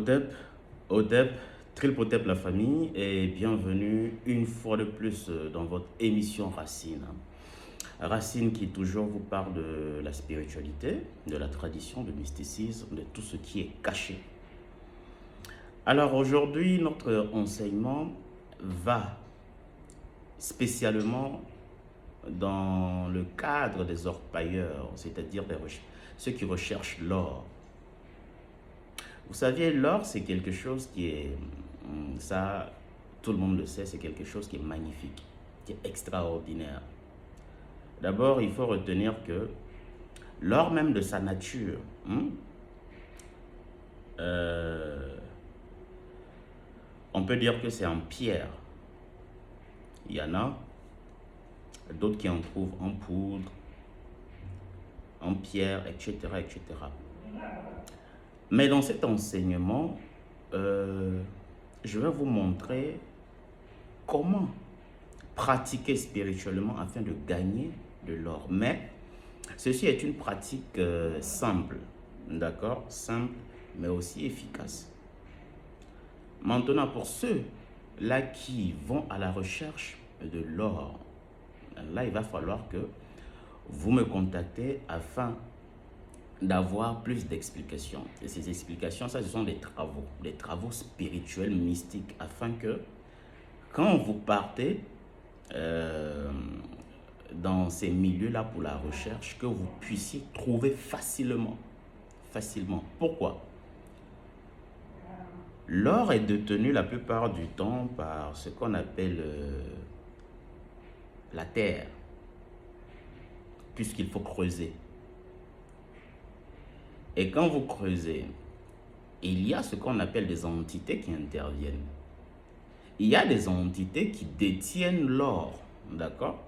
Otep, Otep, Trilpotep la famille et bienvenue une fois de plus dans votre émission Racine. Racine qui toujours vous parle de la spiritualité, de la tradition, du mysticisme, de tout ce qui est caché. Alors aujourd'hui, notre enseignement va spécialement dans le cadre des orpailleurs, c'est-à-dire ceux qui recherchent l'or. Vous savez, l'or, c'est quelque chose qui est, ça, tout le monde le sait, c'est quelque chose qui est magnifique, qui est extraordinaire. D'abord, il faut retenir que l'or même de sa nature, on peut dire que c'est en pierre. Il y en a d'autres qui en trouvent en poudre, en pierre, etc., etc. Mais dans cet enseignement, je vais vous montrer comment pratiquer spirituellement afin de gagner de l'or. Mais ceci est une pratique simple, d'accord? Simple, mais aussi efficace. Maintenant, pour ceux-là qui vont à la recherche de l'or, là, il va falloir que vous me contactez afin d'avoir plus d'explications. Et ces explications, ça, ce sont des travaux spirituels, mystiques, afin que quand vous partez dans ces milieux-là pour la recherche, que vous puissiez trouver facilement. Pourquoi? L'or est détenu la plupart du temps par ce qu'on appelle la terre, puisqu'il faut creuser. Et quand vous creusez, il y a ce qu'on appelle des entités qui interviennent. Il y a des entités qui détiennent l'or, d'accord?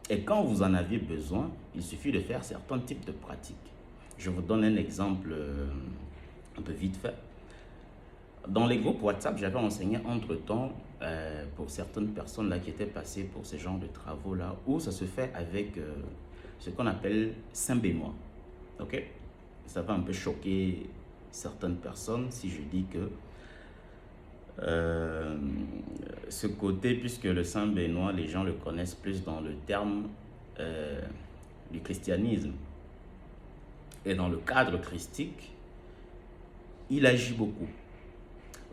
Et quand vous en avez besoin, il suffit de faire certains types de pratiques. Je vous donne un exemple un peu vite fait. Dans les groupes WhatsApp, j'avais enseigné entre-temps pour certaines personnes là qui étaient passées pour ce genre de travaux-là, où ça se fait avec ce qu'on appelle Saint-Benoît. Ok? Ça va un peu choquer certaines personnes si je dis que ce côté, puisque le Saint Benoît, les gens le connaissent plus dans le terme du christianisme. Et dans le cadre christique, il agit beaucoup.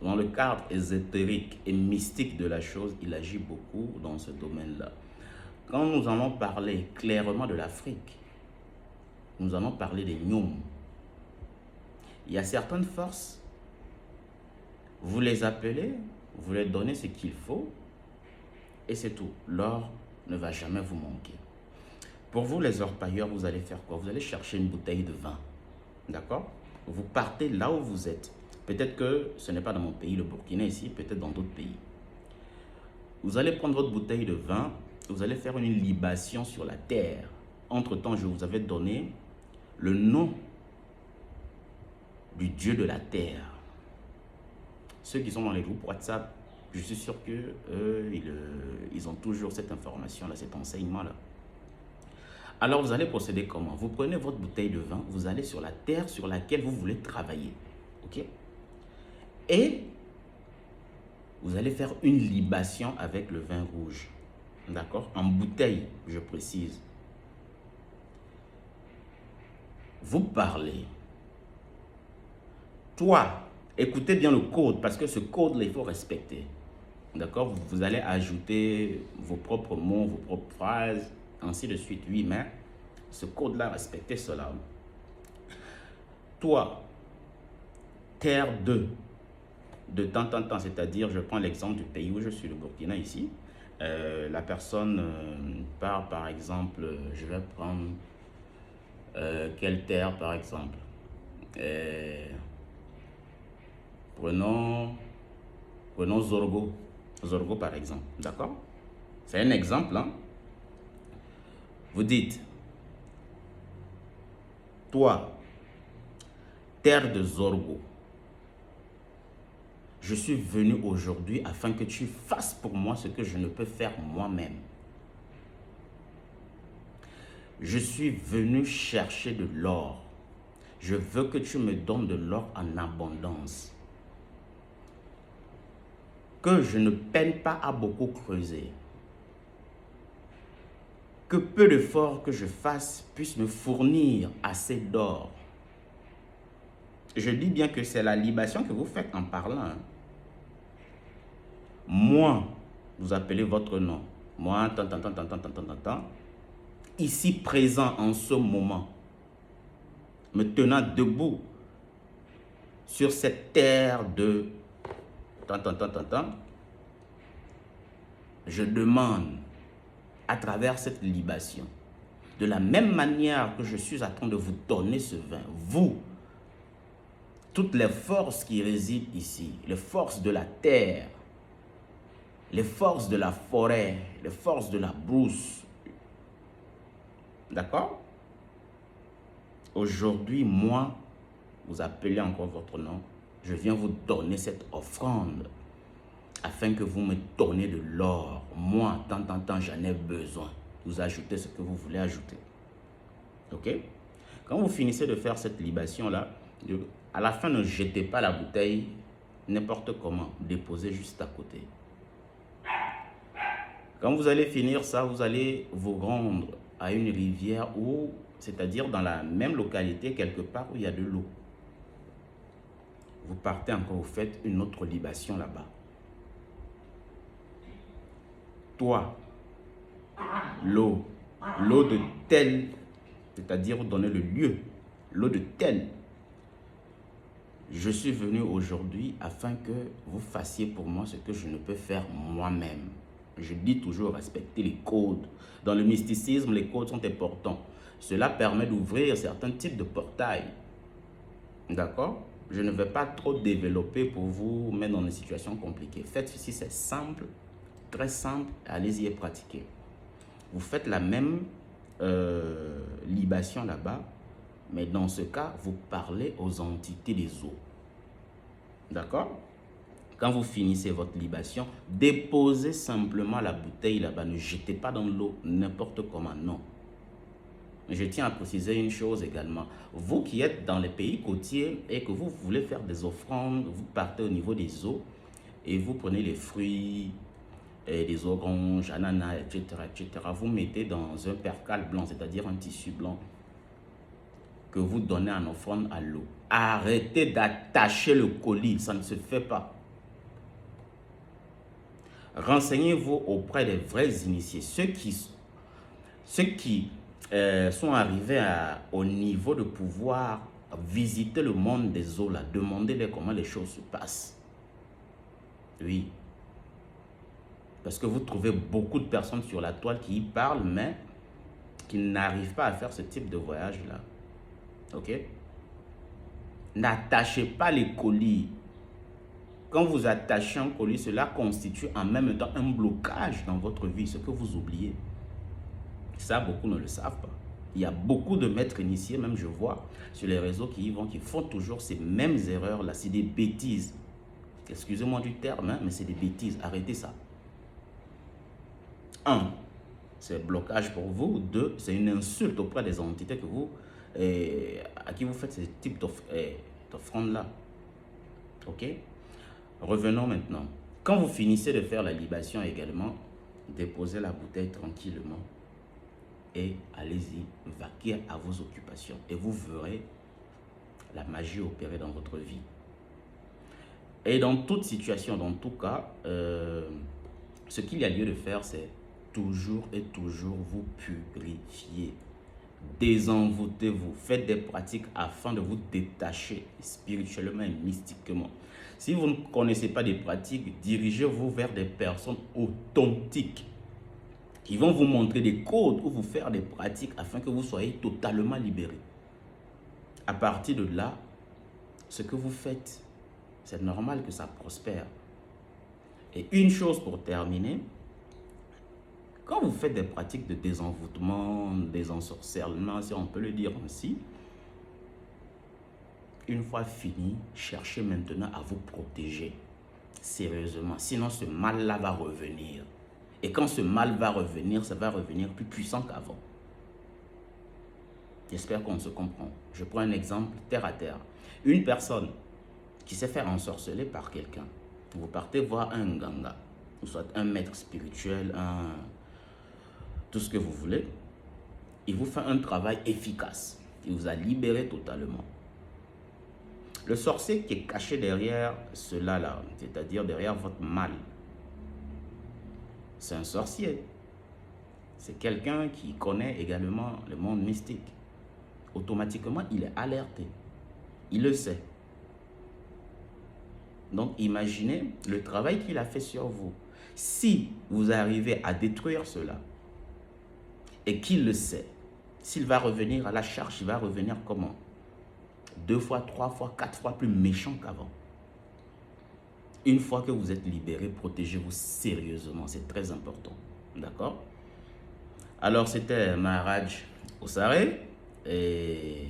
Dans le cadre ésotérique et mystique de la chose, il agit beaucoup dans ce domaine-là. Quand nous allons parler clairement de l'Afrique, nous allons parler des Nyom. Il y a certaines forces, vous les appelez, vous leur donnez ce qu'il faut, et c'est tout. L'or ne va jamais vous manquer. Pour vous, les orpailleurs, vous allez faire quoi? Vous allez chercher une bouteille de vin, d'accord? Vous partez là où vous êtes. Peut-être que ce n'est pas dans mon pays, le Burkina ici, peut-être dans d'autres pays. Vous allez prendre votre bouteille de vin, vous allez faire une libation sur la terre. Entre-temps, je vous avais donné le nom du Dieu de la terre. Ceux qui sont dans les groupes WhatsApp, je suis sûr qu'ils ont toujours cette information-là, cet enseignement-là. Alors, vous allez procéder comment? Vous prenez votre bouteille de vin, vous allez sur la terre sur laquelle vous voulez travailler. Ok? Et vous allez faire une libation avec le vin rouge. D'accord? En bouteille, je précise. Vous parlez. Toi, écoutez bien le code, parce que ce code-là, il faut respecter. D'accord? Vous allez ajouter vos propres mots, vos propres phrases, ainsi de suite. Oui, mais ce code-là, respectez cela. Toi, terre de temps en temps, c'est-à-dire, je prends l'exemple du pays où je suis, le Burkina ici. La personne part, par exemple, je vais prendre quelle terre, par exemple? Prenons Zorgo. Zorgo, par exemple. D'accord? C'est un exemple. Hein? Vous dites, toi, terre de Zorgo, je suis venu aujourd'hui afin que tu fasses pour moi ce que je ne peux faire moi-même. Je suis venu chercher de l'or. Je veux que tu me donnes de l'or en abondance. que je ne peine pas à beaucoup creuser. Que peu d'efforts que je fasse puissent me fournir assez d'or. Je dis bien que c'est la libation que vous faites en parlant. Hein. Moi, vous appelez votre nom. Moi, tant. Ici présent en ce moment, me tenant debout sur cette terre de tant. Je demande à travers cette libation, de la même manière que je suis en train de vous donner ce vin, vous, toutes les forces qui résident ici, les forces de la terre, les forces de la forêt, les forces de la brousse, d'accord? Aujourd'hui, moi, vous appelez encore votre nom, je viens vous donner cette offrande afin que vous me donniez de l'or. Moi, tant, j'en ai besoin. Vous ajoutez ce que vous voulez ajouter. Ok? Quand vous finissez de faire cette libation-là, à la fin, ne jetez pas la bouteille n'importe comment. Déposez juste à côté. Quand vous allez finir ça, vous allez vous rendre à une rivière où, c'est-à-dire dans la même localité, quelque part où il y a de l'eau. Vous partez encore, vous faites une autre libation là-bas. Toi, l'eau de tel, c'est-à-dire vous donnez le lieu, l'eau de tel. Je suis venu aujourd'hui afin que vous fassiez pour moi ce que je ne peux faire moi-même. Je dis toujours respecter les codes. Dans le mysticisme, les codes sont importants. Cela permet d'ouvrir certains types de portails. D'accord? Je ne vais pas trop développer pour vous mettre dans une situation compliquée. Faites ceci, c'est simple, très simple. Allez-y et pratiquez. Vous faites la même libation là-bas, mais dans ce cas, vous parlez aux entités des eaux. D'accord? Quand vous finissez votre libation, déposez simplement la bouteille là-bas. Ne jetez pas dans l'eau n'importe comment, non. Je tiens à préciser une chose également. Vous qui êtes dans les pays côtiers et que vous voulez faire des offrandes, vous partez au niveau des eaux et vous prenez les fruits, des oranges, ananas, etc., etc. Vous mettez dans un percale blanc, c'est-à-dire un tissu blanc que vous donnez en offrande à l'eau. Arrêtez d'attacher le colis, ça ne se fait pas. Renseignez-vous auprès des vrais initiés, ceux qui sont arrivés au niveau de pouvoir visiter le monde des eaux, là. Demandez-les comment les choses se passent. Oui. Parce que vous trouvez beaucoup de personnes sur la toile qui y parlent, mais qui n'arrivent pas à faire ce type de voyage-là. Ok? N'attachez pas les colis. Quand vous attachez un colis, cela constitue en même temps un blocage dans votre vie, ce que vous oubliez. Ça, beaucoup ne le savent pas. Il y a beaucoup de maîtres initiés, même je vois, sur les réseaux qui y vont, qui font toujours ces mêmes erreurs-là. C'est des bêtises. Excusez-moi du terme, hein, mais c'est des bêtises. Arrêtez ça. 1. C'est blocage pour vous. 2. C'est une insulte auprès des entités que vous, à qui vous faites ce type d'offrande-là. Ok? Revenons maintenant. Quand vous finissez de faire la libation également, déposez la bouteille tranquillement et allez-y, vaquer à vos occupations. Et vous verrez la magie opérer dans votre vie. Et dans toute situation, dans tout cas, ce qu'il y a lieu de faire, c'est toujours et toujours vous purifier. Désenvoûtez-vous. Faites des pratiques afin de vous détacher spirituellement et mystiquement. Si vous ne connaissez pas des pratiques, dirigez-vous vers des personnes authentiques qui vont vous montrer des codes ou vous faire des pratiques afin que vous soyez totalement libérés. À partir de là, ce que vous faites, c'est normal que ça prospère. Et une chose pour terminer, quand vous faites des pratiques de désenvoûtement, désensorcellement, si on peut le dire ainsi, une fois fini, cherchez maintenant à vous protéger sérieusement. Sinon, ce mal-là va revenir. Et quand ce mal va revenir, ça va revenir plus puissant qu'avant. J'espère qu'on se comprend. Je prends un exemple terre à terre. Une personne qui s'est fait ensorceler par quelqu'un. Vous partez voir un ganga, ou soit un maître spirituel, tout ce que vous voulez. Il vous fait un travail efficace. Il vous a libéré totalement. Le sorcier qui est caché derrière cela là, c'est-à-dire derrière votre mal, c'est un sorcier. C'est quelqu'un qui connaît également le monde mystique. Automatiquement, il est alerté. Il le sait. Donc, imaginez le travail qu'il a fait sur vous. Si vous arrivez à détruire cela, et qu'il le sait, s'il va revenir à la charge, il va revenir comment? 2 fois, 3 fois, 4 fois plus méchant qu'avant. Une fois que vous êtes libéré, protégez-vous sérieusement. C'est très important. D'accord? Alors, c'était Maharaj Osare. Et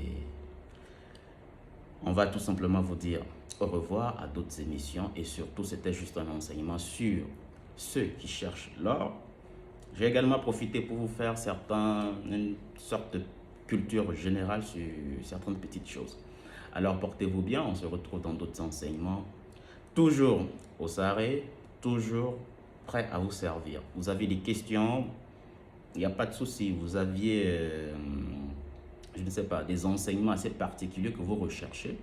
on va tout simplement vous dire au revoir à d'autres émissions. Et surtout, c'était juste un enseignement sur ceux qui cherchent l'or. J'ai également profité pour vous faire une sorte de culture générale sur certaines petites choses. Alors, portez-vous bien. On se retrouve dans d'autres enseignements. Toujours au Saré, toujours prêt à vous servir. Vous avez des questions, il n'y a pas de souci. Vous aviez, je ne sais pas, des enseignements assez particuliers que vous recherchez.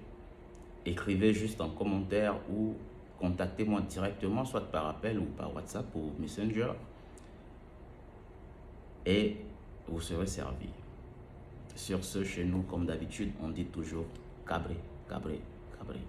Écrivez juste en commentaire ou contactez-moi directement, soit par appel ou par WhatsApp ou Messenger. Et vous serez servi. Sur ce, chez nous, comme d'habitude, on dit toujours cabré, cabré, cabré.